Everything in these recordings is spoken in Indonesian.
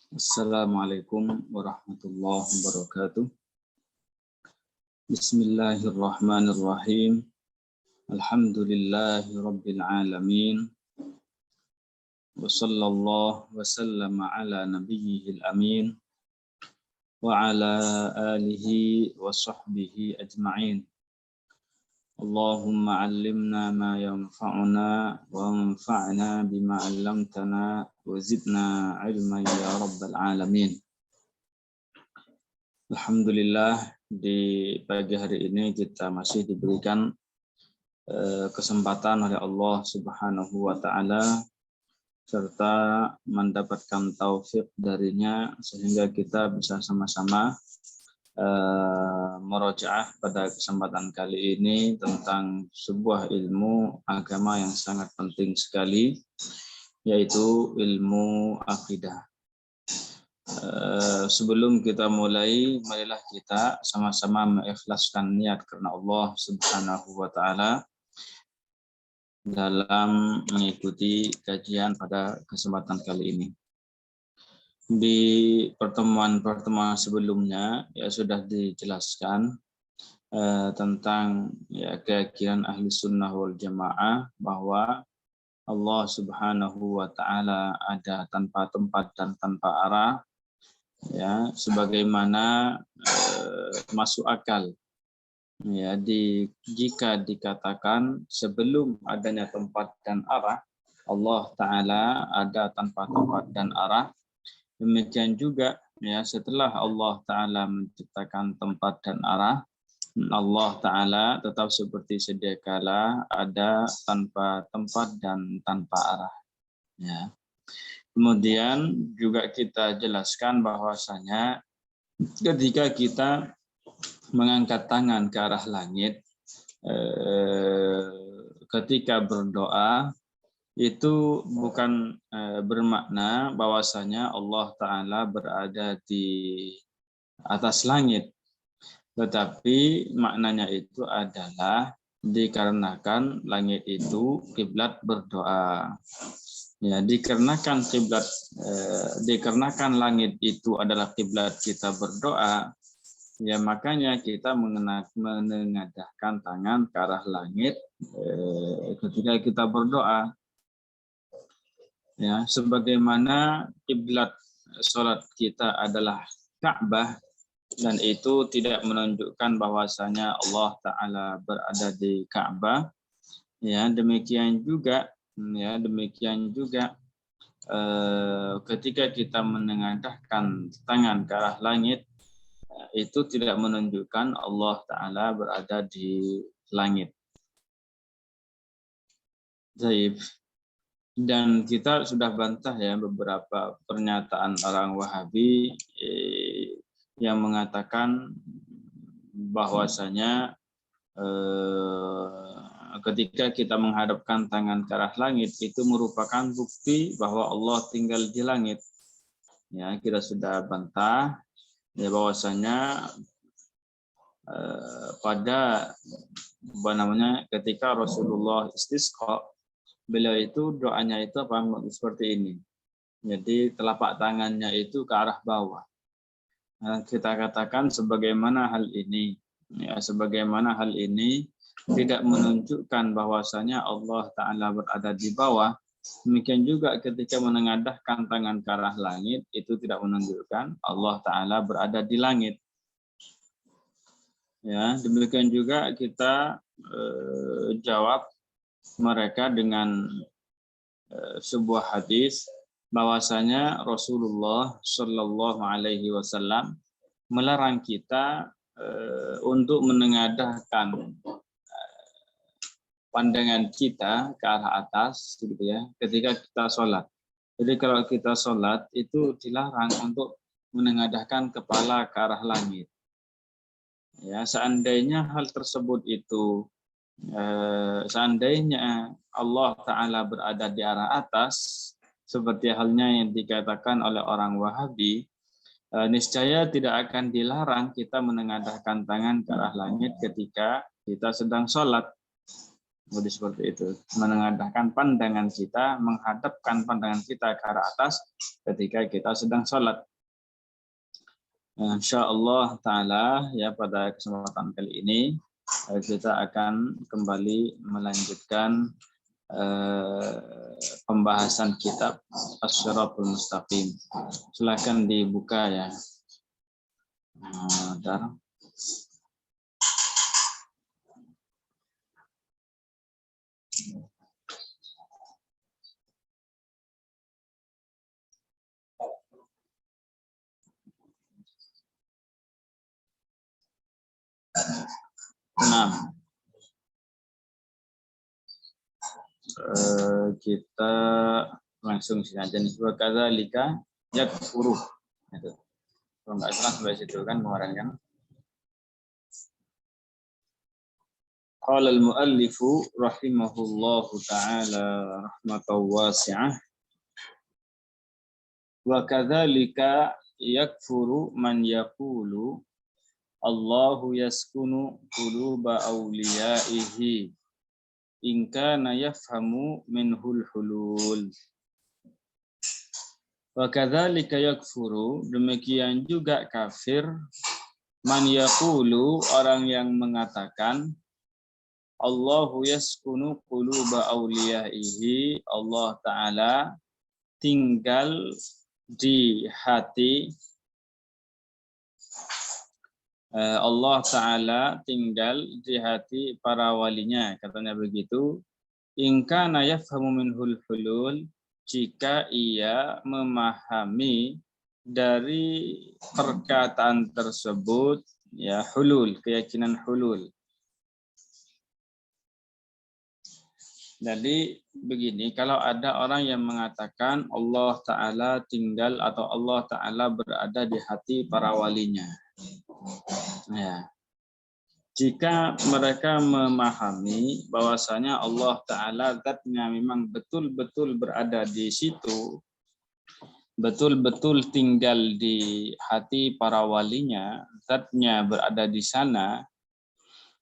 Assalamualaikum warahmatullahi wabarakatuh. Bismillahirrahmanirrahim. Alhamdulillahi rabbil alamin. Wa sallallahu wa sallama ala nabiyyil amin wa ala alihi wa sahbihi ajma'in. Allahumma 'allimna ma yanfa'una wa anfa'na bima 'allamtana wa zidna 'ilman ya rabbal alamin. Alhamdulillah di pagi hari ini kita masih diberikan kesempatan oleh Allah Subhanahu wa taala serta mendapatkan taufik darinya sehingga kita bisa sama-sama murojaah pada kesempatan kali ini tentang sebuah ilmu agama yang sangat penting sekali, yaitu ilmu akidah. Sebelum kita mulai, marilah kita sama-sama mengikhlaskan niat karena Allah Subhanahu wa taala dalam mengikuti kajian pada kesempatan kali ini. Di pertemuan-pertemuan sebelumnya ya sudah dijelaskan tentang keyakinan ahli sunnah wal jamaah bahwa Allah Subhanahu wa taala ada tanpa tempat dan tanpa arah, ya sebagaimana masuk akal ya jika dikatakan sebelum adanya tempat dan arah Allah taala ada tanpa tempat dan arah. Demikian juga ya setelah Allah taala menciptakan tempat dan arah, Allah taala tetap seperti sedia kala ada tanpa tempat dan tanpa arah, ya. Kemudian juga kita jelaskan bahwasanya ketika kita mengangkat tangan ke arah langit ketika berdoa, itu bukan bermakna bahwasanya Allah Ta'ala berada di atas langit, tetapi maknanya itu adalah dikarenakan langit itu kiblat berdoa. Ya, dikarenakan langit itu adalah kiblat kita berdoa, ya makanya kita menengadahkan tangan ke arah langit ketika kita berdoa. Ya, sebagaimana kiblat sholat kita adalah Ka'bah, dan itu tidak menunjukkan bahwasanya Allah Ta'ala berada di Ka'bah. Ya, demikian juga ketika kita menengadahkan tangan ke arah langit, itu tidak menunjukkan Allah Ta'ala berada di langit. Zaib. Dan kita sudah bantah ya beberapa pernyataan orang Wahabi yang mengatakan bahwasanya ketika kita menghadapkan tangan ke arah langit itu merupakan bukti bahwa Allah tinggal di langit. Ya, kita sudah bantah ya bahwasanya pada ketika Rasulullah istisqa, beliau itu doanya itu seperti ini. Jadi telapak tangannya itu ke arah bawah. Nah, kita katakan sebagaimana hal ini tidak menunjukkan bahwasanya Allah Ta'ala berada di bawah. Demikian juga ketika menengadahkan tangan ke arah langit itu tidak menunjukkan Allah Ta'ala berada di langit. Ya, demikian juga kita jawab mereka dengan sebuah hadis bahwasanya Rasulullah Shallallahu Alaihi Wasallam melarang kita untuk menengadahkan pandangan kita ke arah atas, gitu ya, ketika kita sholat. Jadi kalau kita sholat itu dilarang untuk menengadahkan kepala ke arah langit. Ya, seandainya hal tersebut itu seandainya Allah Ta'ala berada di arah atas, seperti halnya yang dikatakan oleh orang Wahabi, niscaya tidak akan dilarang kita menengadahkan tangan ke arah langit ketika kita sedang sholat. Jadi seperti itu, menengadahkan pandangan kita, menghadapkan pandangan kita ke arah atas ketika kita sedang sholat. Insyaallah taala ya, pada kesempatan kali ini kita akan kembali melanjutkan pembahasan kitab Asy-Syiratul Mustaqim. Silakan dibuka ya. Dar. Nah, kita langsung sini aja nih. Wa kadzalika yakfuru. Itu. Kalau nggak salah sampai situ kan kemarin kan. Qala al-muallifu rahimahullahu ta'ala rahmatan wasi'ah. Wa kadzalika yakfuru man yaqulu Allahu yaskunu quluba awliyaihi in kana yafhamu minhul hulul. Wa kadzalika yakfuru, demikian juga kafir man yaqulu, orang yang mengatakan Allahu yaskunu quluba awliyaihi, Allah Ta'ala tinggal di hati, Allah Ta'ala tinggal di hati para walinya, katanya begitu. In kana yafhamu minhul hulul, jika ia memahami dari perkataan tersebut ya hulul, keyakinan hulul. Jadi begini, kalau ada orang yang mengatakan Allah Ta'ala tinggal atau Allah Ta'ala berada di hati para walinya. Ya. Jika mereka memahami bahwasanya Allah Ta'ala zatnya memang betul-betul berada di situ, betul-betul tinggal di hati para walinya, zatnya berada di sana,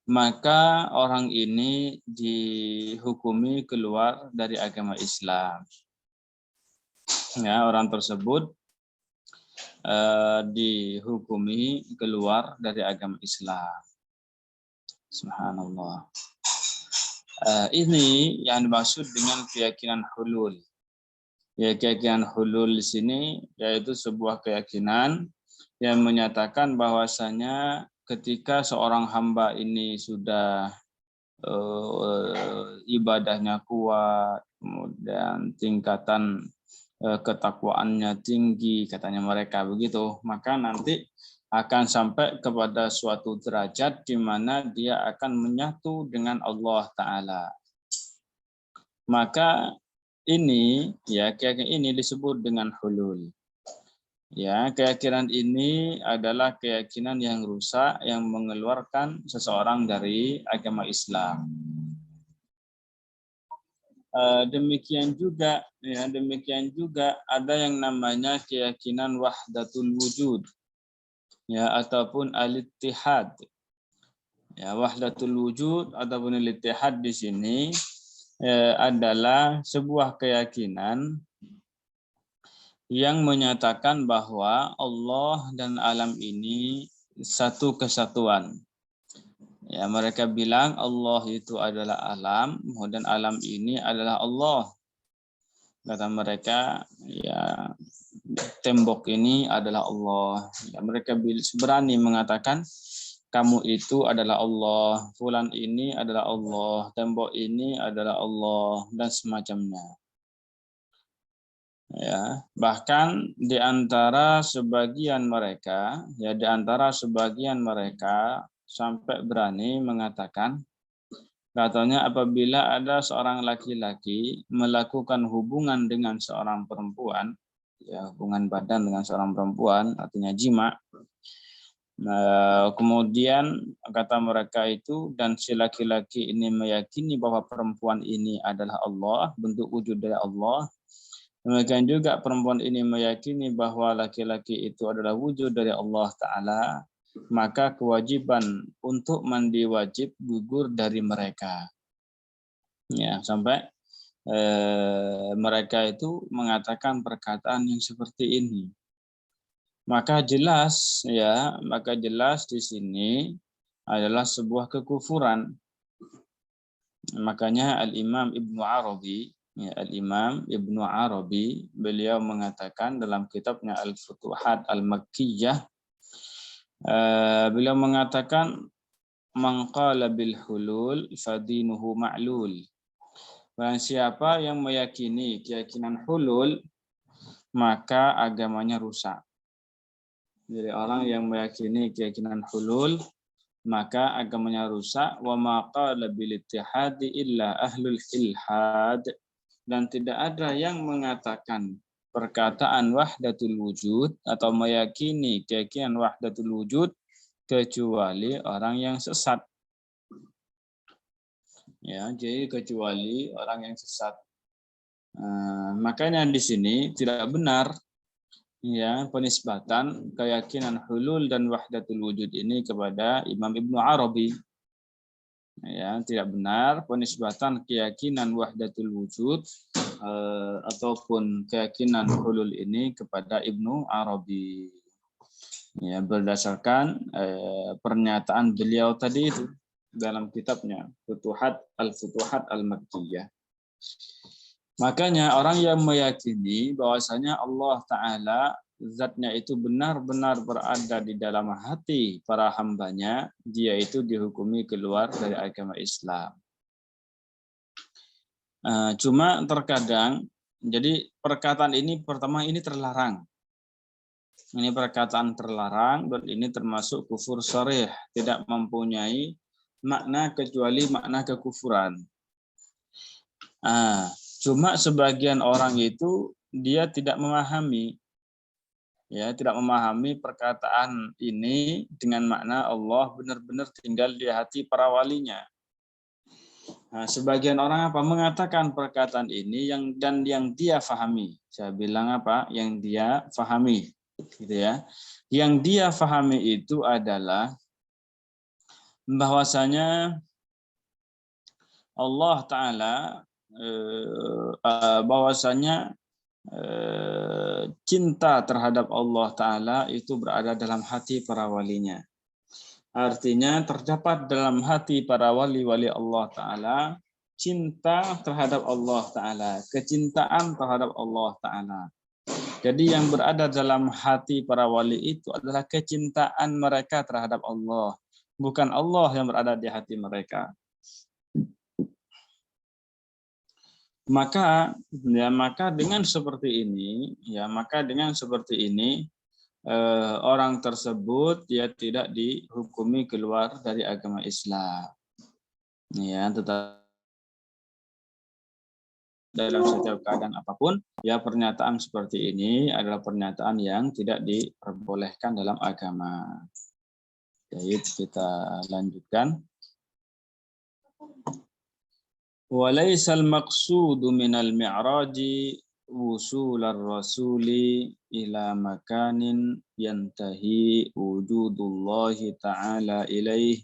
maka orang ini dihukumi keluar dari agama Islam. Ya, orang tersebut dihukumi keluar dari agama Islam. Subhanallah. Ini yang dimaksud dengan keyakinan hulul. Ya, keyakinan hulul di sini yaitu sebuah keyakinan yang menyatakan bahwasanya ketika seorang hamba ini sudah ibadahnya kuat, kemudian tingkatan ketakwaannya tinggi, katanya mereka begitu, maka nanti akan sampai kepada suatu derajat di mana dia akan menyatu dengan Allah Ta'ala. Maka ini ya, keyakinan ini disebut dengan hulul. Ya, keyakinan ini adalah keyakinan yang rusak yang mengeluarkan seseorang dari agama Islam. Demikian juga ada yang namanya keyakinan wahdatul wujud, ya, ataupun al-ittihad. Ya, wahdatul wujud ataupun al-ittihad di sini adalah sebuah keyakinan yang menyatakan bahwa Allah dan alam ini satu kesatuan. Ya, mereka bilang Allah itu adalah alam dan alam ini adalah Allah. Kata mereka, ya, tembok ini adalah Allah. Ya, mereka berani mengatakan kamu itu adalah Allah, fulan ini adalah Allah, tembok ini adalah Allah, dan semacamnya. Ya, bahkan di antara sebagian mereka sampai berani mengatakan, katanya apabila ada seorang laki-laki melakukan hubungan dengan seorang perempuan, ya, hubungan badan dengan seorang perempuan, artinya jima, kemudian kata mereka itu, dan si laki-laki ini meyakini bahwa perempuan ini adalah Allah, bentuk wujud dari Allah. Demikian juga perempuan ini meyakini bahwa laki-laki itu adalah wujud dari Allah Ta'ala, maka kewajiban untuk mandi wajib gugur dari mereka. Ya, sampai mereka itu mengatakan perkataan yang seperti ini. Maka jelas di sini adalah sebuah kekufuran. Makanya Al-Imam Ibnu Arabi, beliau mengatakan dalam kitabnya Al-Futuhat Al-Makkiyah, beliau mengatakan man qala bil hulul fadinuhu ma'lul. Barang siapa yang meyakini keyakinan hulul, maka agamanya rusak. Jadi orang yang meyakini keyakinan hulul, maka agamanya rusak. Wa ma qala bil ittihadi illa ahlul ilhad. Dan tidak ada yang mengatakan perkataan wahdatul wujud atau meyakini keyakinan wahdatul wujud kecuali orang yang sesat. Ya, jadi kecuali orang yang sesat. Makanya di sini tidak benar ya penisbatan keyakinan hulul dan wahdatul wujud ini kepada Imam Ibnu Arabi. Ya, tidak benar penisbatan keyakinan wahdatul wujud ataupun keyakinan hulul ini kepada Ibnu Arabi. Ya, berdasarkan pernyataan beliau tadi itu dalam kitabnya Futuhat Al-Makkiyah. Makanya orang yang meyakini bahwasanya Allah Ta'ala zatnya itu benar-benar berada di dalam hati para hambanya, dia itu dihukumi keluar dari agama Islam. Cuma terkadang, jadi perkataan ini pertama ini terlarang. Ini perkataan terlarang dan ini termasuk kufur sharih, tidak mempunyai makna kecuali makna kekufuran. Cuma sebagian orang itu dia tidak memahami, ya tidak memahami perkataan ini dengan makna Allah benar-benar tinggal di hati para walinya. Sebagian orang mengatakan perkataan ini yang dia fahami. Saya bilang yang dia fahami, gitu ya. Yang dia fahami itu adalah bahwasanya Allah Ta'ala bahwasanya cinta terhadap Allah Ta'ala itu berada dalam hati para walinya. Artinya terdapat dalam hati para wali-wali Allah Ta'ala cinta terhadap Allah Ta'ala, kecintaan terhadap Allah Ta'ala. Jadi yang berada dalam hati para wali itu adalah kecintaan mereka terhadap Allah, bukan Allah yang berada di hati mereka. Maka dengan seperti ini orang tersebut dia tidak dihukumi keluar dari agama Islam. Ya, tetap dalam setiap keadaan apapun, ya pernyataan seperti ini adalah pernyataan yang tidak diperbolehkan dalam agama. Baik, kita lanjutkan. Walaisal maqsudu minal mi'raji wusular rasuli ila makanin yantahi wujudullahi ta'ala ilaih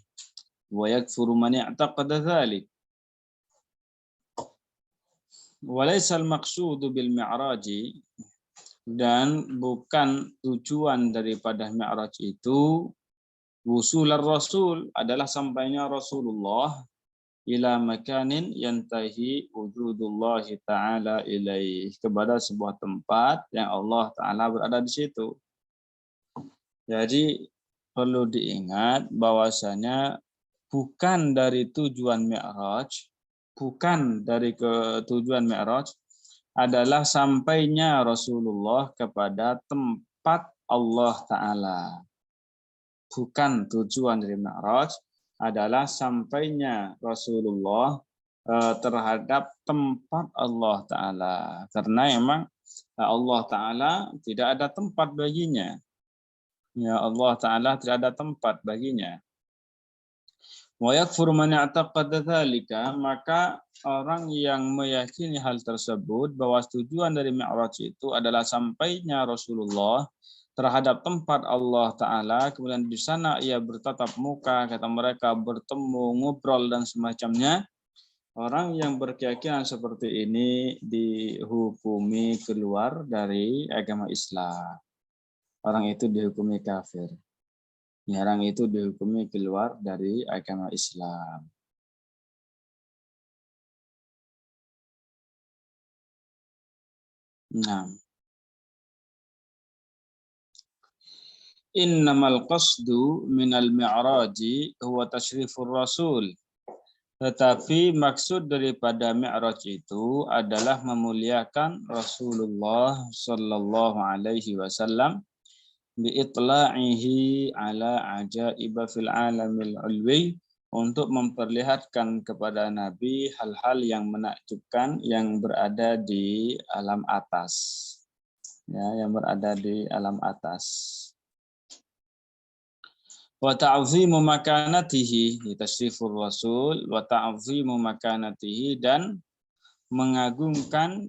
wa yakfuru man i'taqada dzalik. Walaisal maqsudu bil mi'raji, dan bukan tujuan daripada mi'raj itu wusular rasul adalah sampainya Rasulullah ila makanin yantahi wujudullahi ta'ala ilaih, kepada sebuah tempat yang Allah Ta'ala berada di situ. Jadi perlu diingat bahwasanya bukan dari tujuan mi'raj, tujuan mi'raj adalah sampainya Rasulullah kepada tempat Allah Ta'ala. Bukan tujuan dari mi'raj adalah sampainya Rasulullah terhadap tempat Allah Ta'ala. Karena memang Allah Ta'ala tidak ada tempat baginya. Ya, Allah Ta'ala tidak ada tempat baginya. Wa yakfur man i'taqada dzalika, maka orang yang meyakini hal tersebut bahwa tujuan dari Mi'raj itu adalah sampainya Rasulullah terhadap tempat Allah Ta'ala, kemudian di sana ia bertatap muka, kata mereka bertemu, ngobrol dan semacamnya, Orang yang berkeyakinan seperti ini dihukumi keluar dari agama Islam. Orang itu dihukumi kafir. Orang itu dihukumi keluar dari agama Islam. Nah, innamal qasdu minal mi'raji huwa tasyrifur rasul. Tetapi maksud daripada mi'raj itu adalah memuliakan Rasulullah sallallahu alaihi wasallam biitla'ihi ala ajaiba fil alamil ulwi, untuk memperlihatkan kepada Nabi hal-hal yang menakjubkan yang berada di alam atas. Ya, yang berada di alam atas. Wa ta'zimu makanatihi, tasyrifur rasul, wa ta'zimu makanatihi, dan mengagungkan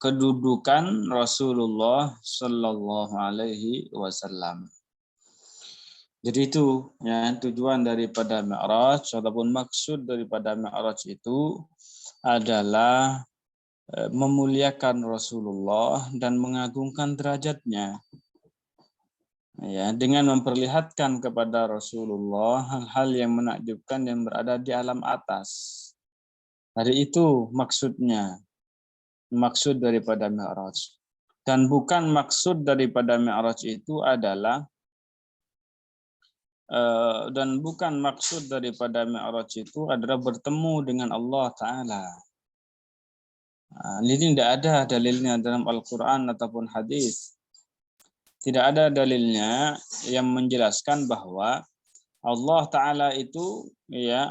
kedudukan Rasulullah sallallahu alaihi wasallam. Jadi itu ya tujuan daripada Mi'raj ataupun maksud daripada Mi'raj itu adalah memuliakan Rasulullah dan mengagungkan derajatnya. Ya, dengan memperlihatkan kepada Rasulullah hal-hal yang menakjubkan yang berada di alam atas. Dari itu maksudnya, maksud daripada Mi'raj. Dan bukan maksud daripada Mi'raj itu adalah bertemu dengan Allah Ta'ala. Ini tidak ada dalilnya dalam Al-Quran ataupun hadis. Tidak ada dalilnya yang menjelaskan bahwa Allah Ta'ala itu ya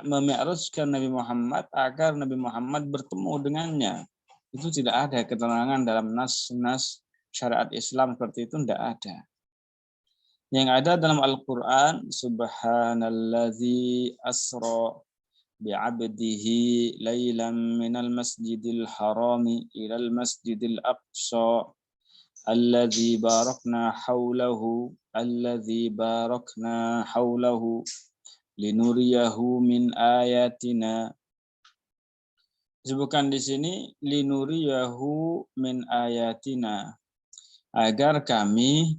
memi'rajkan Nabi Muhammad agar Nabi Muhammad bertemu dengannya. Itu tidak ada keterangan dalam nas-nas syariat Islam seperti itu, tidak ada. Yang ada dalam Al-Quran, Subhanalladzi asra bi'abdihi laylan minal masjidil harami ilal masjidil aqsa alladzi barakna haulahu linuriyahu min ayatina. Disebutkan di sini linuriyahu min ayatina, agar kami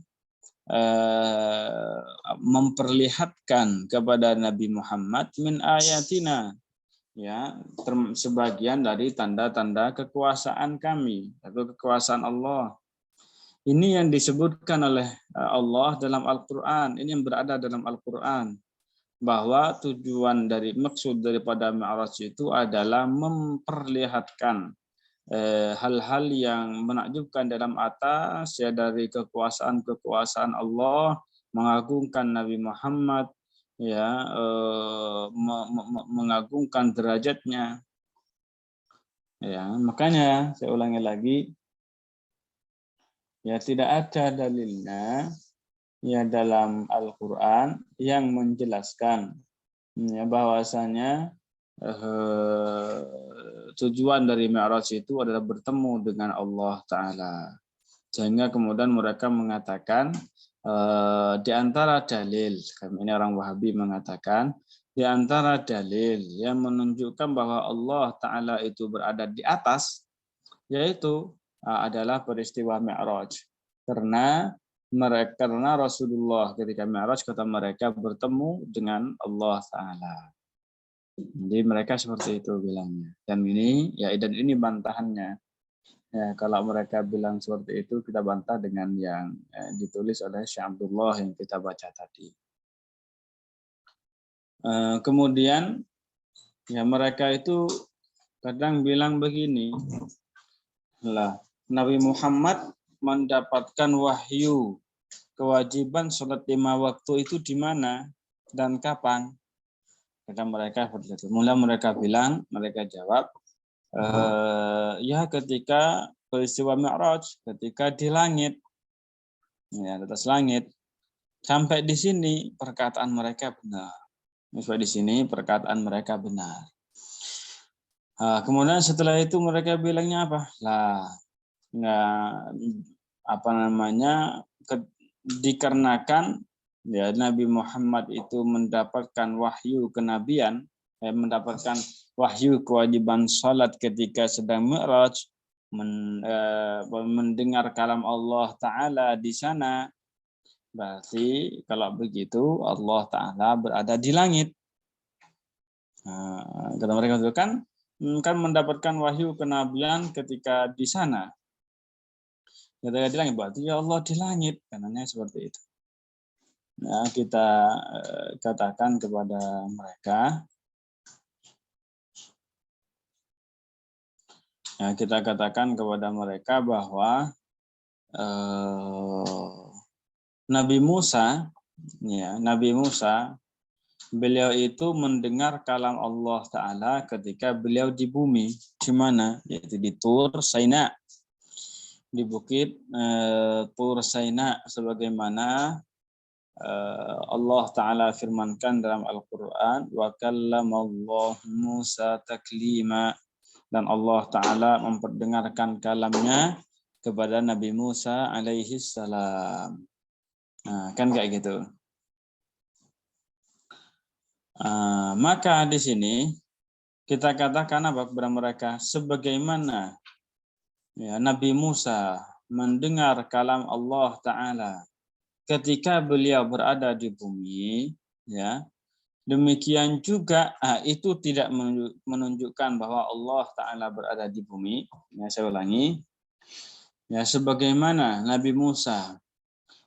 memperlihatkan kepada Nabi Muhammad min ayatina, ya, sebagian dari tanda-tanda kekuasaan kami atau kekuasaan Allah. Ini yang disebutkan oleh Allah dalam Al-Quran, ini yang berada dalam Al-Quran, bahwa tujuan dari maksud daripada Mi'raj itu adalah memperlihatkan hal-hal yang menakjubkan dalam atas ya dari kekuasaan Allah, mengagungkan Nabi Muhammad, ya, mengagungkan derajatnya. Ya, makanya saya ulangi lagi, ya tidak ada dalilnya ya dalam Al-Quran yang menjelaskan ya bahwasanya tujuan dari Mi'raj itu adalah bertemu dengan Allah Ta'ala. Sehingga kemudian mereka mengatakan di antara dalil, ini orang Wahabi mengatakan, di antara dalil yang menunjukkan bahwa Allah Ta'ala itu berada di atas, yaitu adalah peristiwa Mi'raj. Karena Rasulullah ketika Mi'raj, kata mereka, bertemu dengan Allah Ta'ala. Jadi mereka seperti itu bilangnya. Dan ini bantahannya. Ya, kalau mereka bilang seperti itu, kita bantah dengan yang ditulis oleh Syekh Abdullah yang kita baca tadi. Kemudian ya mereka itu kadang bilang begini, lah Nabi Muhammad mendapatkan wahyu kewajiban sholat 5 waktu itu di mana dan kapan? Kata mereka seperti itu. Mula mereka jawab, ya ketika peristiwa Mi'raj, ketika di langit, ya di atas langit. Sampai di sini perkataan mereka benar. Sampai di sini perkataan mereka benar. Kemudian setelah itu mereka bilangnya apa? Dikarenakan ya Nabi Muhammad itu mendapatkan wahyu kenabian mendapatkan wahyu kewajiban salat ketika sedang Mi'raj, mendengar kalam Allah Ta'ala di sana, berarti kalau begitu Allah Ta'ala berada di langit. Kata mereka itu kan mendapatkan wahyu kenabian ketika di sana. Ketika di langit, berarti ya Allah di langit. Karena seperti itu. Nah, kita katakan kepada mereka, bahwa Nabi Musa, beliau itu mendengar kalam Allah Ta'ala ketika beliau di bumi. Di mana? Yaitu di Tur Saina. Di bukit Tur Saina, sebagaimana Allah Ta'ala firmankan dalam Al-Quran, wa kallamallahu Musa taklima, dan Allah Ta'ala memperdengarkan kalamnya kepada Nabi Musa alaihi salam. Nah, kan kayak gitu. Maka di sini kita katakan apa kepada mereka, sebagaimana ya, Nabi Musa mendengar kalam Allah Ta'ala ketika beliau berada di bumi, ya, demikian juga itu tidak menunjukkan bahwa Allah Ta'ala berada di bumi. Ya, saya ulangi. Ya, sebagaimana Nabi Musa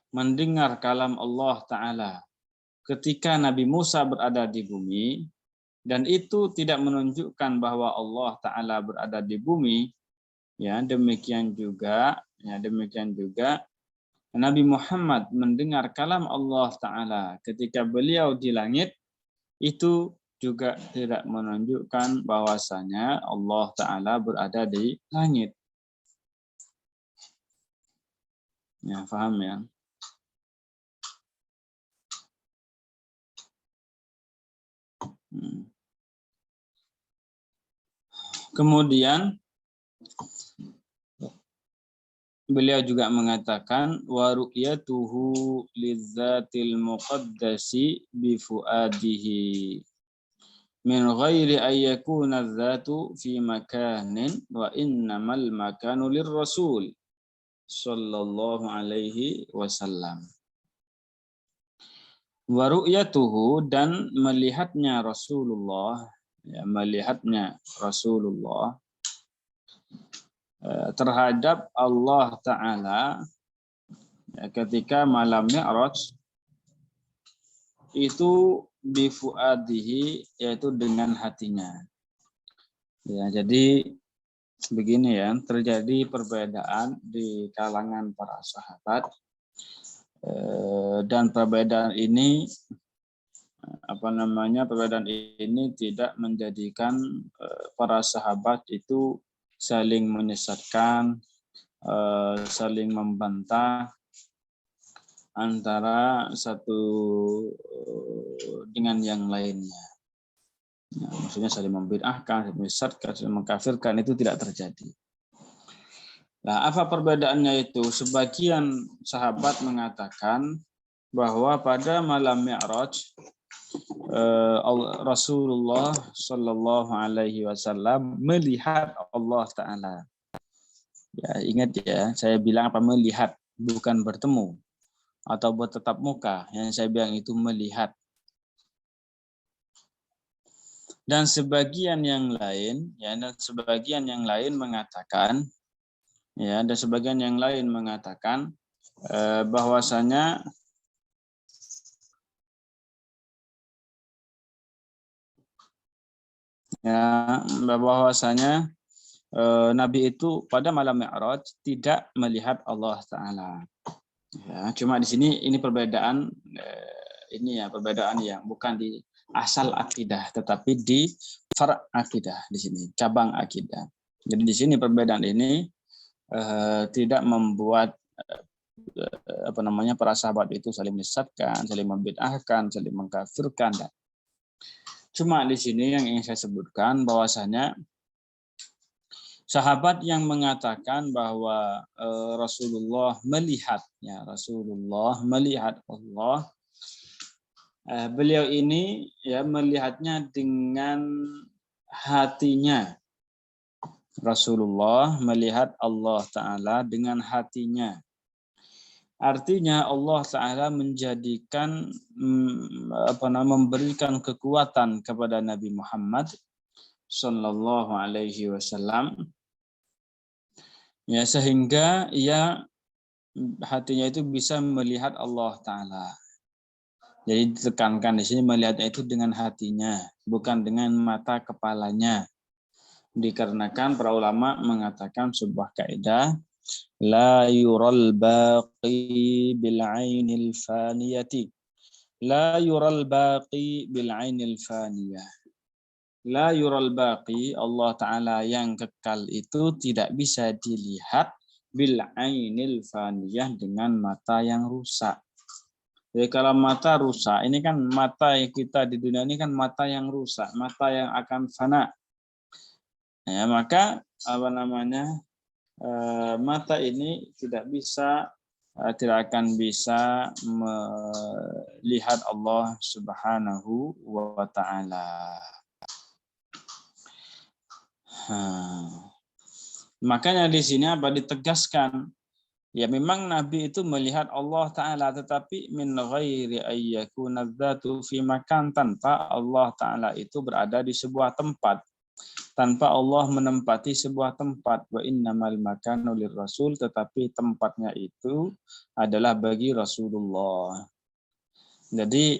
mendengar kalam Allah Ta'ala ketika Nabi Musa berada di bumi, dan itu tidak menunjukkan bahwa Allah Ta'ala berada di bumi, ya, demikian juga Nabi Muhammad mendengar kalam Allah Ta'ala ketika beliau di langit, itu juga tidak menunjukkan bahwasanya Allah Ta'ala berada di langit. Ya, paham ya? Kemudian beliau juga mengatakan wa ru'yatuhu lizzatil muqaddasi bi fuadihi min ghairi ayyakuna dzatu fi makanin wa innamal makanu lirrasul sallallahu alaihi wasallam. Wa ru'yatuhu, dan melihatnya Rasulullah, ya, terhadap Allah Ta'ala ya, ketika malam Mi'raj itu bifuadihi, yaitu dengan hatinya. Ya, jadi begini ya, terjadi perbedaan di kalangan para sahabat, dan perbedaan ini tidak menjadikan para sahabat itu saling menyesatkan, saling membantah antara satu dengan yang lainnya. Ya, maksudnya saling membid'ahkan, saling menyesatkan, saling mengkafirkan, itu tidak terjadi. Nah, apa perbedaannya itu? Sebagian sahabat mengatakan bahwa pada malam Mi'raj Rasulullah Shallallahu Alaihi Wasallam melihat Allah Ta'ala. Ya, ingat ya, saya bilang apa, melihat, bukan bertemu atau bertatap muka. Yang saya bilang itu melihat. Dan sebagian yang lain mengatakan, bahwasanya Nabi itu pada malam Mi'raj tidak melihat Allah Ta'ala. Ya, cuma di sini ini perbedaan perbedaan yang bukan di asal akidah, tetapi di far' akidah, di sini cabang akidah. Jadi di sini perbedaan ini tidak membuat para sahabat itu saling menyesatkan, saling membid'ahkan, saling mengkafirkan. Cuma di sini yang ingin saya sebutkan bahwasanya sahabat yang mengatakan bahwa Rasulullah melihat Allah, Beliau ini ya melihatnya dengan hatinya. Rasulullah melihat Allah Ta'ala dengan hatinya. Artinya Allah Ta'ala menjadikan memberikan kekuatan kepada Nabi Muhammad Sallallahu Alaihi Wasallam ya sehingga hatinya itu bisa melihat Allah Ta'ala. Jadi ditekankan di sini melihatnya itu dengan hatinya, bukan dengan mata kepalanya. Dikarenakan para ulama mengatakan sebuah kaidah la yural baqi bil ainil faniyati. La yural baqi bil ainil faniyah. La yural baqi, Allah Ta'ala yang kekal itu tidak bisa dilihat bil ainil faniyah dengan mata yang rusak. Jadi kalau mata rusak, ini kan mata yang kita di dunia ini kan mata yang rusak, mata yang akan fana. Ya, maka mata ini tidak akan bisa melihat Allah Subhanahu wa Ta'ala. Makanya di sini ditegaskan? Ya memang Nabi itu melihat Allah Ta'ala, tetapi min ghairi ayyakuna dzatu fi makan, tanpa Allah Ta'ala itu berada di sebuah tempat. Tanpa Allah menempati sebuah tempat. Wa innamal makanu lirrasul, tetapi tempatnya itu adalah bagi Rasulullah. Jadi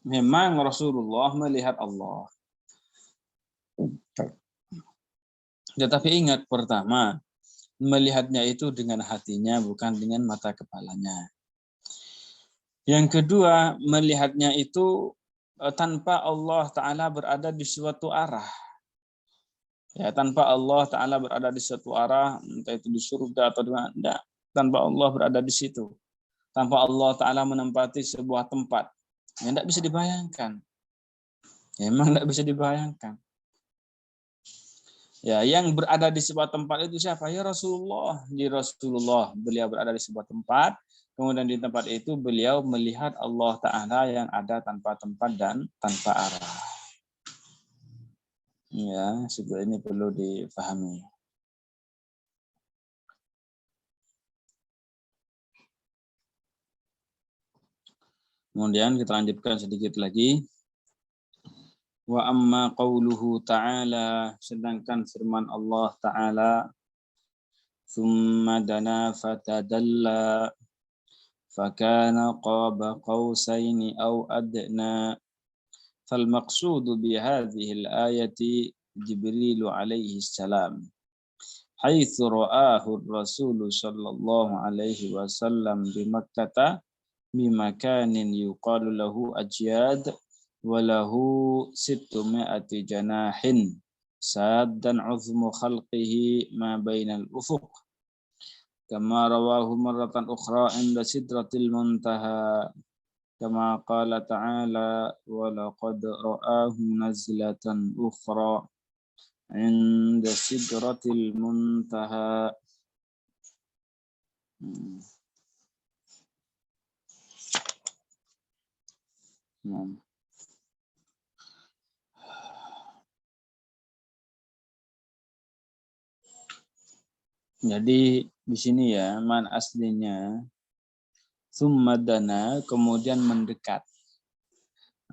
memang Rasulullah melihat Allah. Tetapi ingat, pertama, melihatnya itu dengan hatinya, bukan dengan mata kepalanya. Yang kedua, melihatnya itu tanpa Allah Ta'ala berada di suatu arah. Ya, tanpa Allah Ta'ala berada di suatu arah, entah itu di surga atau di mana, tanpa Allah berada di situ. Tanpa Allah Ta'ala menempati sebuah tempat. Ya, tidak bisa dibayangkan. Ya, memang tidak bisa dibayangkan. Ya, yang berada di sebuah tempat itu siapa? Ya Rasulullah. Di Rasulullah beliau berada di sebuah tempat, kemudian di tempat itu beliau melihat Allah Ta'ala yang ada tanpa tempat dan tanpa arah. Ya, sebenarnya ini perlu dipahami. Kemudian kita lanjutkan sedikit lagi. Wa amma qauluhu ta'ala, sedangkan firman Allah Ta'ala, thumma dana fatadalla fakana qaba qausaini aw adna. Fal maqsudu bi hadhihi al-ayati Jibril alaihi salam, haitsu ra'ahu ar-rasul sallallahu alaihi wasallam bi Makkah bi makanin yuqalu lahu Ajyad walahu 600 janahin saddan uzmu khalqihi ma bainal ufuq kama rawahu marratan ukhra inda sidratil muntaha kama qala ta'ala wa laqad ra'ahu nazlatan ukhra inda sidratil muntaha. Jadi di sini ya, man aslinya summadana, kemudian mendekat.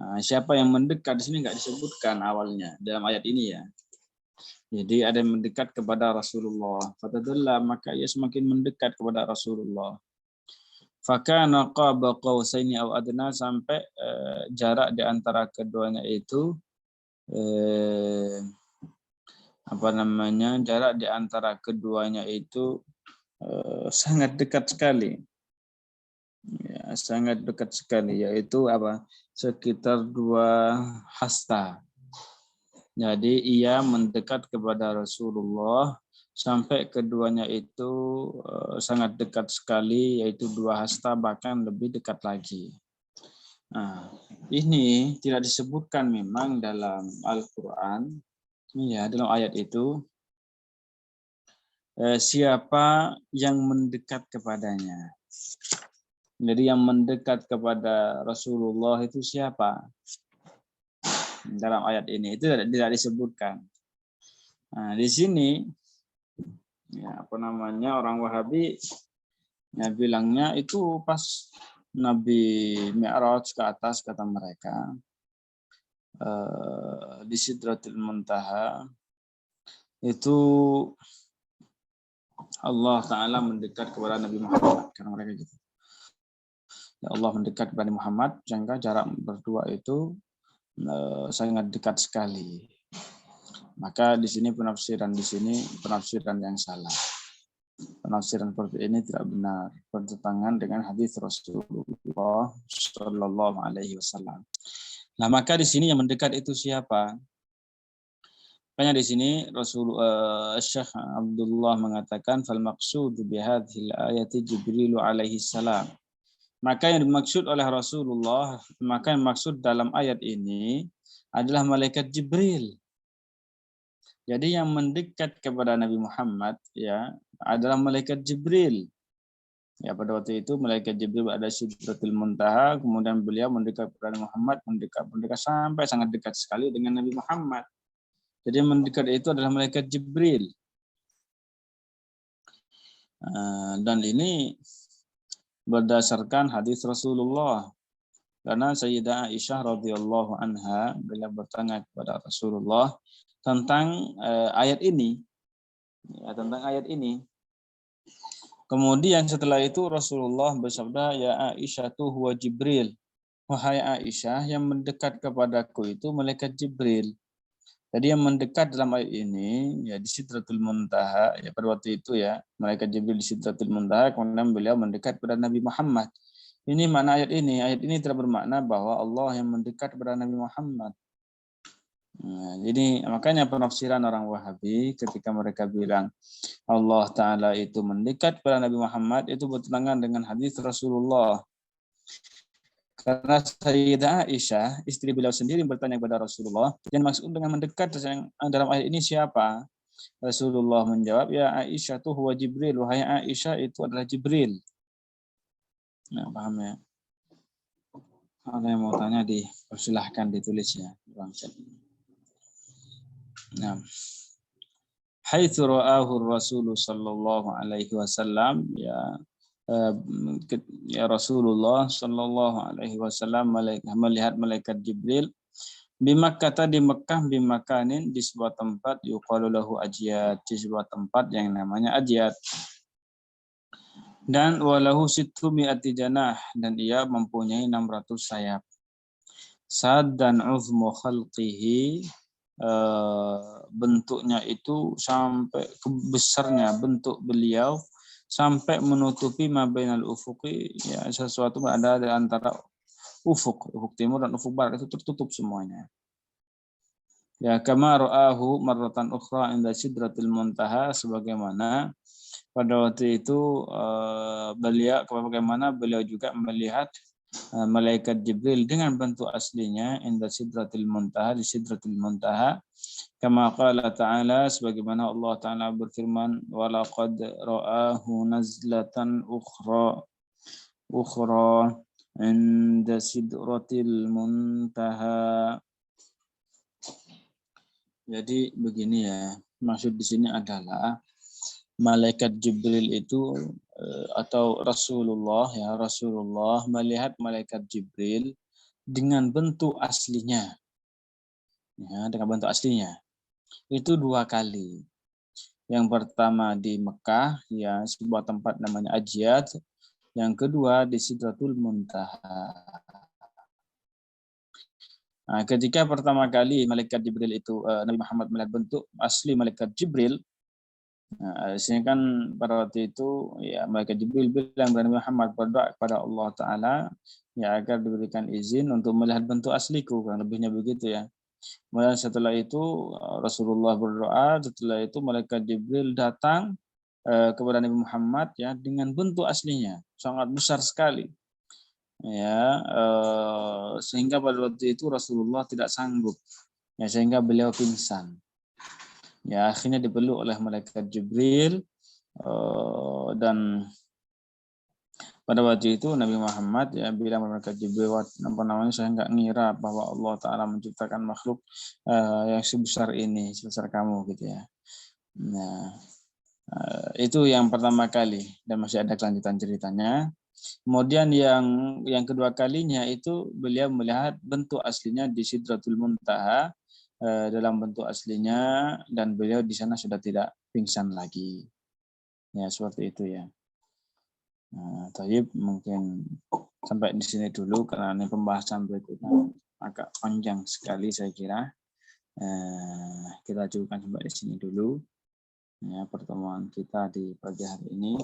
Nah, siapa yang mendekat di sini nggak disebutkan awalnya dalam ayat ini ya. Jadi ada yang mendekat kepada Rasulullah. Fatadalla, maka ia semakin mendekat kepada Rasulullah. Fakana qaba qausaini aw adna, sampai jarak di antara keduanya itu jarak di antara keduanya itu sangat dekat sekali. Ya, sangat dekat sekali, yaitu sekitar 2 hasta. Jadi ia mendekat kepada Rasulullah sampai keduanya itu sangat dekat sekali, yaitu 2 hasta, bahkan lebih dekat lagi. Nah, ini tidak disebutkan memang dalam Al-Quran, ya, dalam ayat itu. siapa yang mendekat kepadanya. Jadi yang mendekat kepada Rasulullah itu siapa? Dalam ayat ini itu tidak disebutkan. Nah, di sini ya orang Wahabi bilangnya itu pas Nabi Mi'raj ke atas, kata mereka, di Sidratul Muntaha itu Allah Ta'ala mendekat kepada Nabi Muhammad, karena mereka gitu. Ya Allah mendekat kepada Muhammad, sehingga jarak berdua itu sangat dekat sekali. Maka di sini penafsiran yang salah. Penafsiran seperti ini tidak benar, bertentangan dengan hadis Rasulullah Shallallahu Alaihi Wasallam. Nah, maka di sini yang mendekat itu siapa? Makanya di sini Syekh Abdullah mengatakan fal maqsud bi hadhil ayati Jibril alaihi salam. Maka yang dimaksud oleh Rasulullah, maka yang maksud dalam ayat ini adalah malaikat Jibril. Jadi yang mendekat kepada Nabi Muhammad ya adalah malaikat Jibril. Ya, pada waktu itu malaikat Jibril ada Sidratul Muntaha, kemudian beliau mendekat kepada Muhammad, mendekat sampai sangat dekat sekali dengan Nabi Muhammad. Jadi yang mendekat itu adalah malaikat Jibril. Dan ini berdasarkan hadis Rasulullah. Karena Sayyidah Aisyah radhiyallahu anha beliau bertanya kepada Rasulullah tentang ayat ini. Ya, tentang ayat ini. Kemudian setelah itu Rasulullah bersabda, ya Aisyah tu huwa Jibril. Wahai Aisyah, yang mendekat kepadaku itu malaikat Jibril. Jadi yang mendekat dalam ayat ini ya di Sidratul Muntaha, ya pada waktu itu ya malaikat Jibril di Sidratul Muntaha, kemudian beliau mendekat kepada Nabi Muhammad. Ini makna ayat ini. Ayat ini tidak bermakna bahwa Allah yang mendekat kepada Nabi Muhammad. Nah, jadi makanya penafsiran orang Wahabi ketika mereka bilang Allah Ta'ala itu mendekat kepada Nabi Muhammad itu bertentangan dengan hadis Rasulullah. Karena Sayyidah Aisyah, istri beliau sendiri bertanya kepada Rasulullah, yang maksud dengan mendekat dalam ayat ini siapa? Rasulullah menjawab, ya Aisyah itu huwa Jibril. Wahai Aisyah itu adalah Jibril. Nah, paham ya? Ada yang mau tanya silahkan ditulis ya. Nah. Haitsu ra'ahu Rasul sallallahu alaihi wasallam ya Rasulullah sallallahu alaihi wasallam melihat malaikat Jibril di Makkah, di Mekah, bimakanin di sebuah tempat yuqalu lahu Ajyad, di sebuah tempat yang namanya Ajyad. Dan walahu sittu mi'ati janah, dan ia mempunyai 600 sayap. Sad dan uzmu khalqihi, bentuknya itu sampai besarnya bentuk beliau sampai menutupi mabainal ufuqi, ya sesuatu ada di antara ufuk timur dan ufuk barat itu tertutup semuanya. Ya kama ra'ahu marratan ukhra inda Sidratil Muntaha, sebagaimana pada waktu itu beliau juga melihat malaikat Jibril dengan bentuk aslinya inda Sidratil Muntaha, di Sidratil Muntaha, kama qala ta'ala, sebagaimana Allah Ta'ala berfirman, walaqad ra'ahu nazlatan ukhra inda Sidratil Muntaha. Jadi begini ya, maksud di sini adalah malaikat Jibril itu atau Rasulullah melihat malaikat Jibril dengan bentuk aslinya. Ya, dengan bentuk aslinya. Itu 2 kali. Yang pertama di Mekah, ya sebuah tempat namanya Ajyad. Yang kedua di Sidratul Muntaha. Nah, ketika pertama kali malaikat Jibril itu Nabi Muhammad melihat bentuk asli malaikat Jibril, nah, sehingga kan pada waktu itu ya malaikat Jibril bilang kepada Nabi Muhammad, berdoa kepada Allah Ta'ala ya agar diberikan izin untuk melihat bentuk asliku, kurang lebihnya begitu ya. Kemudian setelah itu Rasulullah berdoa, setelah itu malaikat Jibril datang kepada Nabi Muhammad ya dengan bentuk aslinya sangat besar sekali. Ya, sehingga pada waktu itu Rasulullah tidak sanggup, ya sehingga beliau pingsan. Ya, akhirnya dipeluk oleh malaikat Jibril, Dan pada waktu itu Nabi Muhammad ya bilang kepada Jibril, saya nggak ngira bahwa Allah Taala menciptakan makhluk yang sebesar ini, sebesar kamu gitu ya. Nah, itu yang pertama kali dan masih ada kelanjutan ceritanya. Kemudian yang kedua kalinya itu beliau melihat bentuk aslinya di Sidratul Muntaha dalam bentuk aslinya, dan beliau di sana sudah tidak pingsan lagi. Ya seperti itu ya. Nah, Tayyib, mungkin sampai di sini dulu karena ini pembahasan berikutnya agak panjang sekali saya kira. Kita cukupkan sampai di sini dulu ya pertemuan kita di pagi hari ini.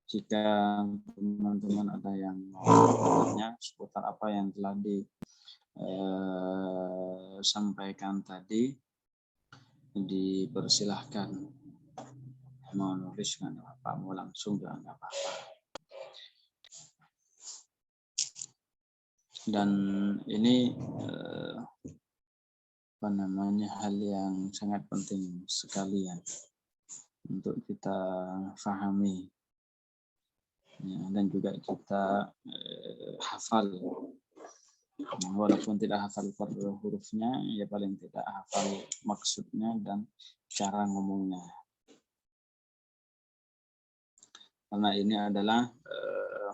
Jika teman-teman ada yang mau bertanya seputar apa yang telah disampaikan tadi, dipersilahkan mau nulis nggak apa-apa, mau langsung juga nggak apa-apa. Dan ini hal yang sangat penting sekali ya untuk kita pahami ya, dan juga kita hafal. Walaupun tidak hafal per hurufnya, ya paling tidak hafal maksudnya dan cara ngomongnya. Karena ini adalah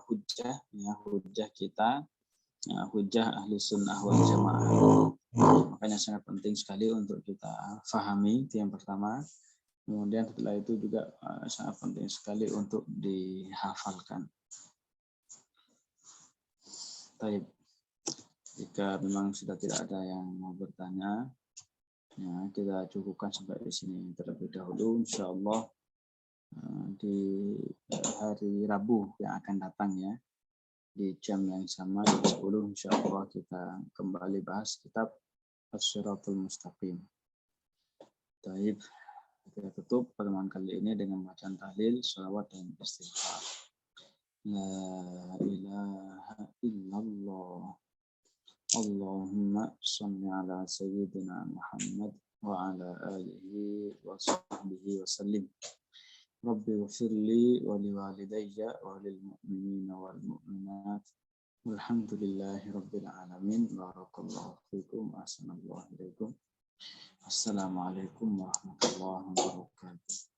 hujjah ya, hujjah kita, ya, hujjah ahli sunnah wal jamaah. Makanya sangat penting sekali untuk kita pahami, itu yang pertama. Kemudian setelah itu juga sangat penting sekali untuk dihafalkan. Baik. Jika memang sudah tidak ada yang mau bertanya, ya, kita cukupkan sampai di sini terlebih dahulu. Insya Allah di hari Rabu yang akan datang ya, di jam yang sama jam 10 insya Allah kita kembali bahas kitab As-Siratul Mustaqim. Baik. Kita tutup pertemuan kali ini dengan bacaan tahlil, shalawat dan istighfar. La ilaha illallah. Allahumma shalli ala sayyidina Muhammad wa ala alihi wa sahbihi wa sallim. Rabbi ghfirli wa liwalidayya wa lil mu'minina wal mu'minat. Walhamdulillahi rabbil alamin. Barakallahu fikum. Assalamualaikum warahmatullahi wabarakatuh.